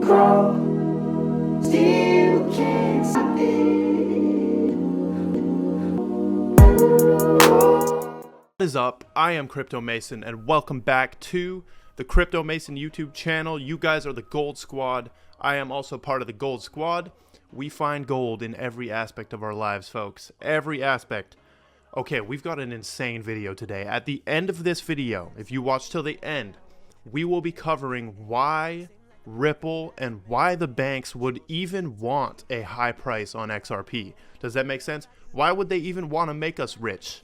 grow, still can't stop it. What is up? I am Crypto Mason, and welcome back to the Crypto Mason YouTube channel. You guys are the Gold Squad. I am also part of the Gold Squad. We find gold in every aspect of our lives, folks. Every aspect. Okay, we've got an insane video today. At the end of this video, if you watch till the end, we will be covering why Ripple and why the banks would even want a high price on XRP. Does that make sense? Why would they even want to make us rich?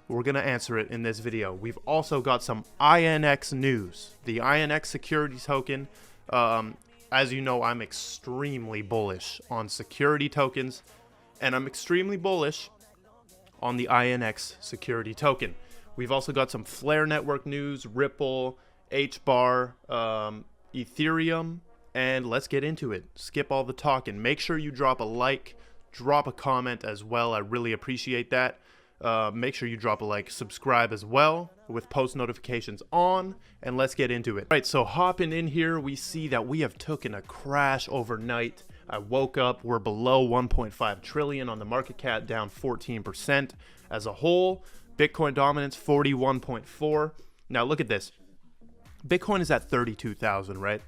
We're going to answer it in this video. We've also got some INX news. The INX security token. As you know, I'm extremely bullish on security tokens, and I'm extremely bullish on the INX security token. We've also got some Flare network news, Ripple, Hbar, Ethereum, and let's get into it. Skip all the talk and make sure you drop a like, drop a comment as well. I really appreciate that. Make sure you drop a like, subscribe as well with post notifications on, and let's get into it. All right, so hopping in here, we see that we have taken a crash overnight. I woke up, we're below 1.5 trillion on the market cap, down 14% as a whole. Bitcoin dominance 41.4. Now look at this. Bitcoin is at 32,000, right?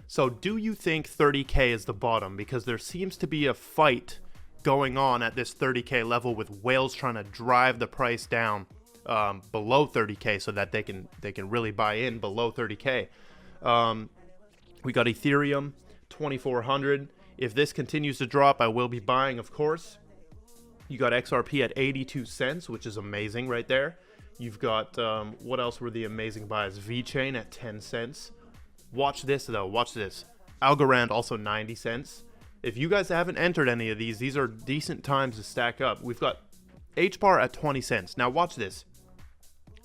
So do you think 30K is the bottom? Because there seems to be a fight going on at this 30K level with whales trying to drive the price down below 30K so that they can really buy in below 30K. We got Ethereum 2,400. If this continues to drop, I will be buying, of course. You got XRP at 82 cents, which is amazing right there. You've got, what else were the amazing buys? VeChain at 10 cents. Watch this, though. Watch this. Algorand also 90 cents. If you guys haven't entered any of these are decent times to stack up. We've got Hbar at 20 cents. Now, watch this.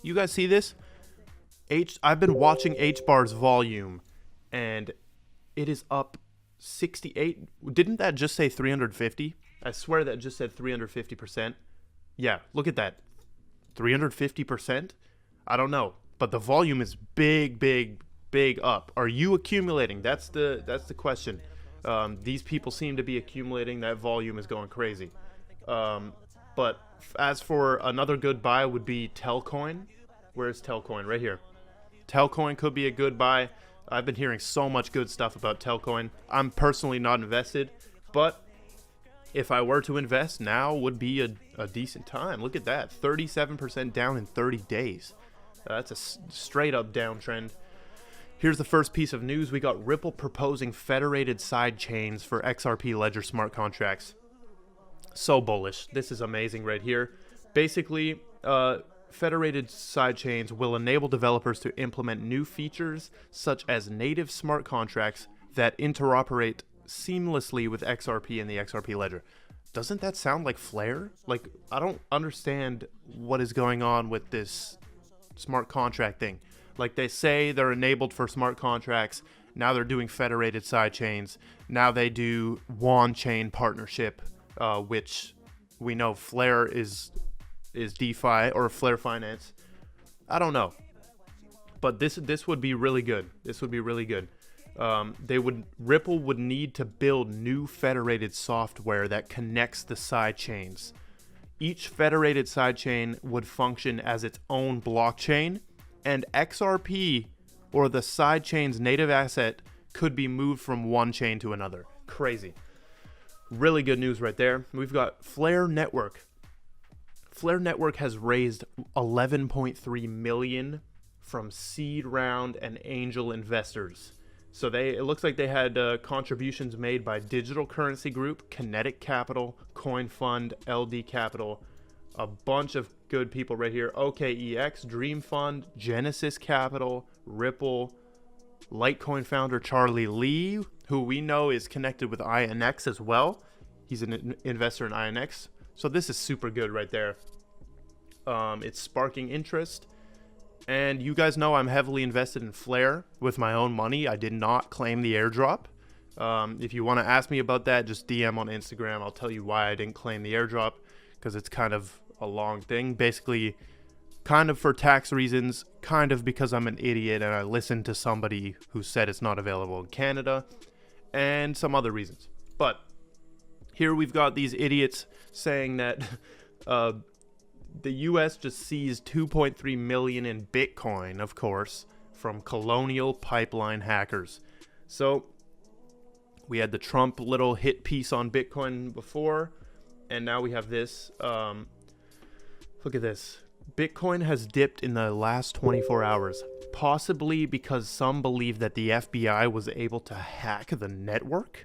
You guys see this? I've been watching Hbar's volume, and it is up 68. Didn't that just say 350? I swear that just said 350%. Yeah, look at that. 350%? I don't know, but the volume is big up. Are you accumulating? That's the question. These people seem to be accumulating. That volume is going crazy. But as for another good buy would be Telcoin. Where's Telcoin? Right here. Telcoin could be a good buy. I've been hearing so much good stuff about Telcoin. I'm personally not invested, but if I were to invest, now would be a decent time. Look at that, 37% down in 30 days. That's a straight up downtrend. Here's the first piece of news. We got Ripple proposing federated side chains for XRP Ledger smart contracts. So bullish. This is amazing right here. Basically, federated side chains will enable developers to implement new features such as native smart contracts that interoperate seamlessly with XRP and the XRP ledger. Doesn't that sound like Flare? Like, I don't understand what is going on with this smart contract thing. Like, they say they're enabled for smart contracts. Now they're doing federated side chains. Now they do on-chain partnership, which we know Flare is DeFi or Flare Finance. I don't know, but this would be really good. This would be really good. Ripple would need to build new federated software that connects the side chains. Each federated side chain would function as its own blockchain, and XRP, or the side chain's native asset, could be moved from one chain to another. Crazy. Really good news right there. We've got Flare Network. Flare Network has raised 11.3 million from seed round and angel investors. So it looks like they had contributions made by Digital Currency Group, Kinetic Capital, Coin Fund, LD Capital, a bunch of good people right here. OKEX, Dream Fund, Genesis Capital, Ripple, Litecoin founder Charlie Lee, who we know is connected with INX as well. He's an investor in INX. So this is super good right there. It's sparking interest. And you guys know I'm heavily invested in Flare with my own money. I did not claim the airdrop. If you want to ask me about that, just DM on Instagram. I'll tell you why I didn't claim the airdrop, because it's kind of a long thing. Basically, kind of for tax reasons, kind of because I'm an idiot and I listened to somebody who said it's not available in Canada. and some other reasons. But here we've got these idiots saying that the U.S. just seized 2.3 million in Bitcoin, of course, from Colonial Pipeline hackers. So we had the Trump little hit piece on Bitcoin before, and now we have this. Look at this. Bitcoin has dipped in the last 24 hours, possibly because some believe that the FBI was able to hack the network.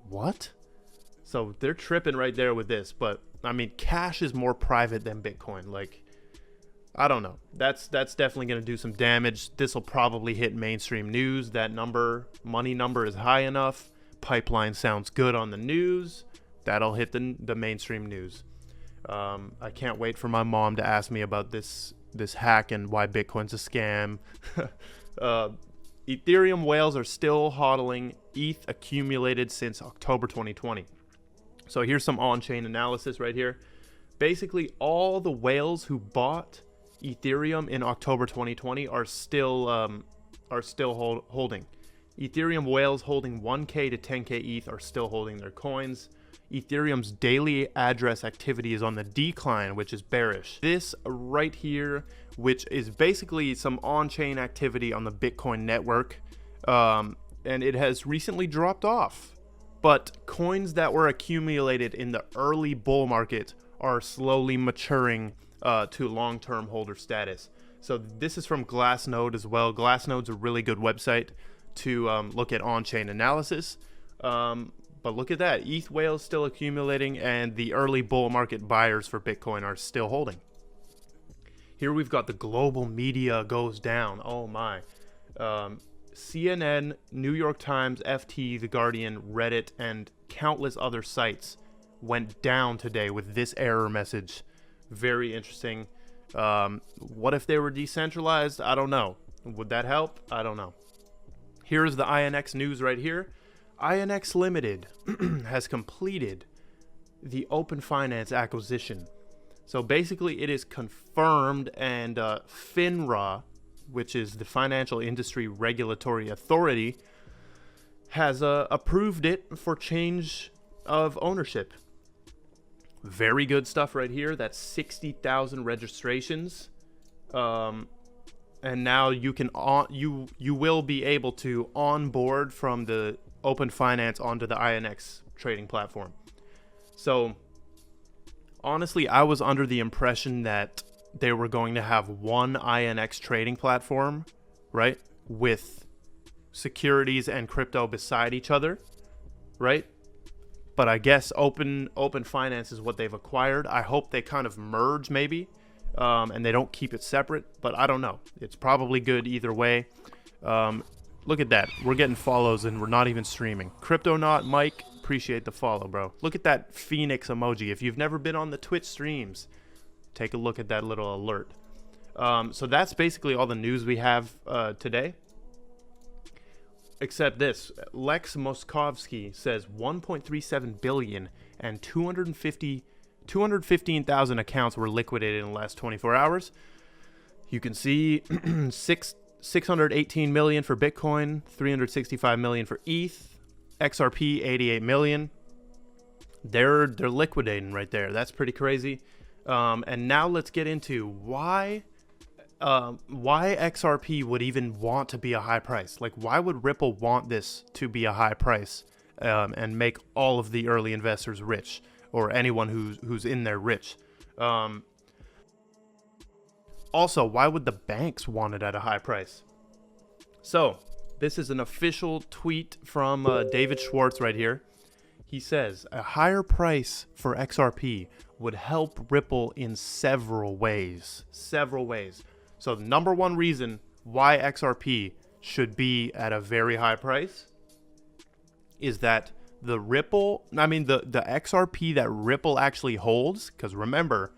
What? So they're tripping right there with this, but I mean, cash is more private than Bitcoin. Like, I don't know. That's definitely going to do some damage. This will probably hit mainstream news. That money number is high enough. Pipeline sounds good on the news. That'll hit the mainstream news. I can't wait for my mom to ask me about this hack and why Bitcoin's a scam. Ethereum whales are still hodling ETH accumulated since October 2020. So here's some on-chain analysis right here. Basically, all the whales who bought Ethereum in October 2020 are still holding. Ethereum whales holding 1K to 10K ETH are still holding their coins. Ethereum's daily address activity is on the decline, which is bearish. This right here, which is basically some on-chain activity on the Bitcoin network, and it has recently dropped off. But coins that were accumulated in the early bull market are slowly maturing to long-term holder status. So this is from Glassnode as well. Glassnode's a really good website to look at on-chain analysis. But look at that. ETH whales still accumulating, and the early bull market buyers for Bitcoin are still holding. Here we've got the global media goes down. Oh my. CNN, New York Times, FT, The Guardian, Reddit, and countless other sites went down today with this error message. Very interesting. What if they were decentralized? I don't know. Would that help? I don't know. Here's the INX news right here. INX Limited has completed the Open Finance acquisition. So basically it is confirmed, and FINRA, which is the Financial Industry Regulatory Authority, has approved it for change of ownership. Very good stuff right here. That's 60,000 registrations. And now you can you will be able to onboard from the Open Finance onto the INX trading platform. So honestly, I was under the impression that they were going to have one INX trading platform, right, with securities and crypto beside each other, right? But I guess Open Finance is what they've acquired. I hope they kind of merge maybe, and they don't keep it separate, but I don't know. It's probably good either way. Look at that. We're getting follows and we're not even streaming. Cryptonaut Mike, appreciate the follow, bro. Look at that Phoenix emoji. If you've never been on the Twitch streams, take a look at that little alert. So that's basically all the news we have today. Except this. Lex Moskovsky says 1.37 billion and 215,000 accounts were liquidated in the last 24 hours. You can see 618 million for Bitcoin, 365 million for ETH, XRP 88 million. They're liquidating right there. That's pretty crazy. And now let's get into why XRP would even want to be a high price. Like, why would Ripple want this to be a high price and make all of the early investors rich, or anyone who's in there rich? Also, why would the banks want it at a high price? So, this is an official tweet from David Schwartz right here. He says, a higher price for XRP would help Ripple in several ways. Several ways. So the number one reason why XRP should be at a very high price is that the XRP that Ripple actually holds, because remember,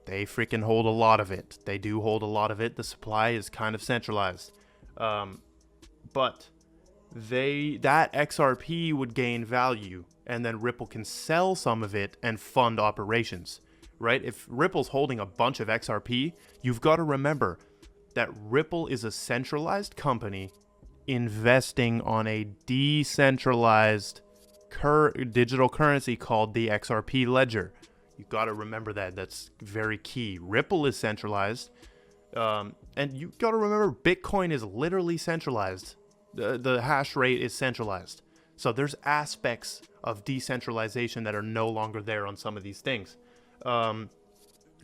they freaking hold a lot of it. They do hold a lot of it. The supply is kind of centralized. But that XRP would gain value, and then Ripple can sell some of it and fund operations, right? If Ripple's holding a bunch of XRP, you've got to remember that Ripple is a centralized company investing on a decentralized digital currency called the XRP ledger. You got to remember that. That's very key. Ripple is centralized. And you got to remember, Bitcoin is literally centralized. The hash rate is centralized. So there's aspects of decentralization that are no longer there on some of these things,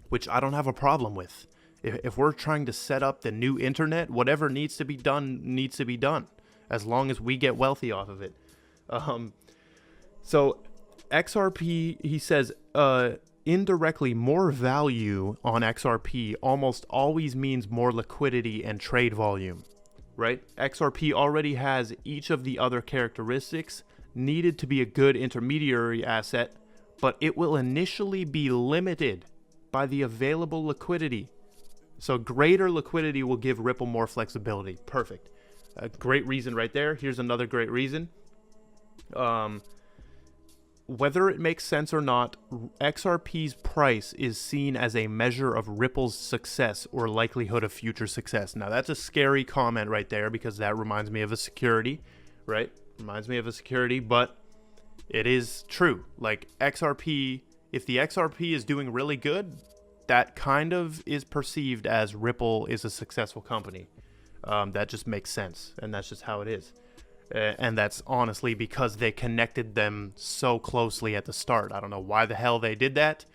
which I don't have a problem with. If we're trying to set up the new internet, whatever needs to be done, as long as we get wealthy off of it. So XRP, he says, indirectly, more value on XRP almost always means more liquidity and trade volume, right? XRP already has each of the other characteristics needed to be a good intermediary asset, but it will initially be limited by the available liquidity. So greater liquidity will give Ripple more flexibility. Perfect. A great reason right there. Here's another great reason. Whether it makes sense or not, XRP's price is seen as a measure of Ripple's success or likelihood of future success. Now, that's a scary comment right there, because that reminds me of a security, right? Reminds me of a security, but it is true. Like XRP, if the XRP is doing really good, that kind of is perceived as Ripple is a successful company. That just makes sense, and that's just how it is. And that's honestly because they connected them so closely at the start. I don't know why the hell they did that.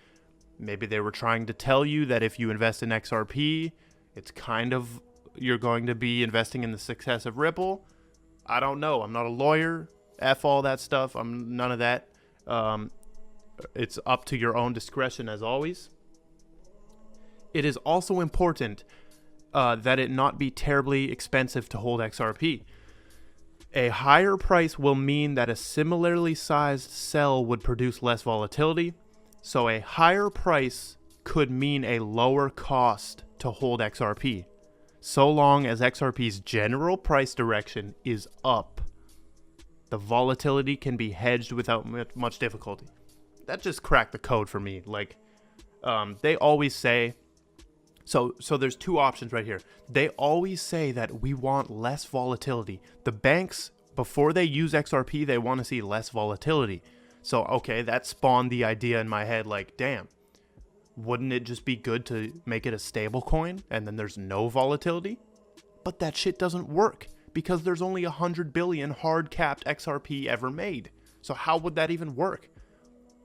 Maybe they were trying to tell you that if you invest in XRP, it's kind of, you're going to be investing in the success of Ripple. I don't know. I'm not a lawyer. F all that stuff. I'm none of that. It's up to your own discretion as always. It is also important that it not be terribly expensive to hold XRP. A higher price will mean that a similarly sized cell would produce less volatility, so a higher price could mean a lower cost to hold XRP, so long as XRP's general price direction is up. The volatility can be hedged without much difficulty. That just cracked the code for me. Like, they always say, so there's two options right here. They always say that we want less volatility. The banks, before they use XRP, they want to see less volatility. So, okay, that spawned the idea in my head, like, damn, wouldn't it just be good to make it a stable coin and then there's no volatility? But that shit doesn't work because there's only 100 billion hard-capped XRP ever made. So how would that even work?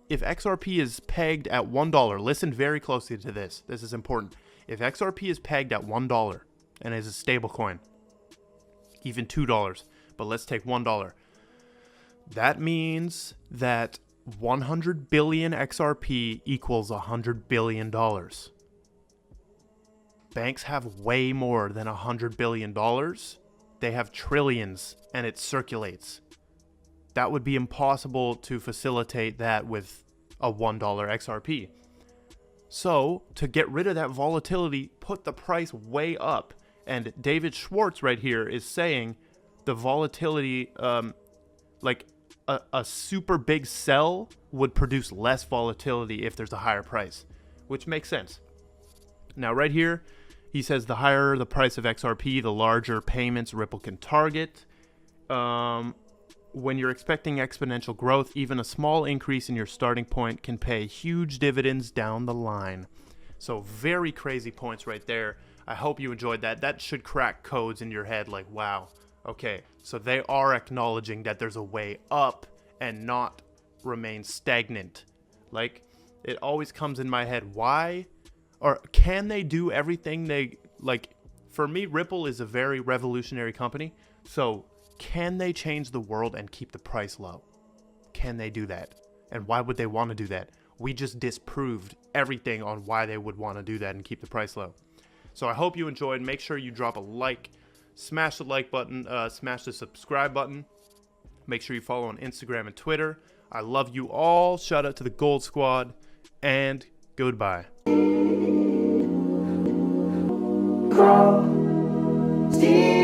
If XRP is pegged at $1, listen very closely to this. This is important. If XRP is pegged at $1 and is a stable coin, even $2, but let's take $1, that means that 100 billion XRP equals $100 billion. Banks have way more than $100 billion. They have trillions, and it circulates. That would be impossible to facilitate that with a $1 XRP. So, to get rid of that volatility, put the price way up. And David Schwartz right here is saying the volatility, like a super big sell would produce less volatility if there's a higher price, which makes sense. Now, right here, he says the higher the price of XRP, the larger payments Ripple can target. When you're expecting exponential growth, even a small increase in your starting point can pay huge dividends down the line. So very crazy points right there. I hope you enjoyed that. That should crack codes in your head like, wow, okay, so they are acknowledging that there's a way up and not remain stagnant. Like, it always comes in my head, why? Or can they do everything they, like, for me, Ripple is a very revolutionary company, so can they change the world and keep the price low? Can they do that? And why would they want to do that? We just disproved everything on why they would want to do that and keep the price low. So I hope you enjoyed. Make sure you drop a like, smash the like button, smash the subscribe button. Make sure you follow on Instagram and Twitter. I love you all. Shout out to the Gold Squad, and goodbye. Crawl, steal.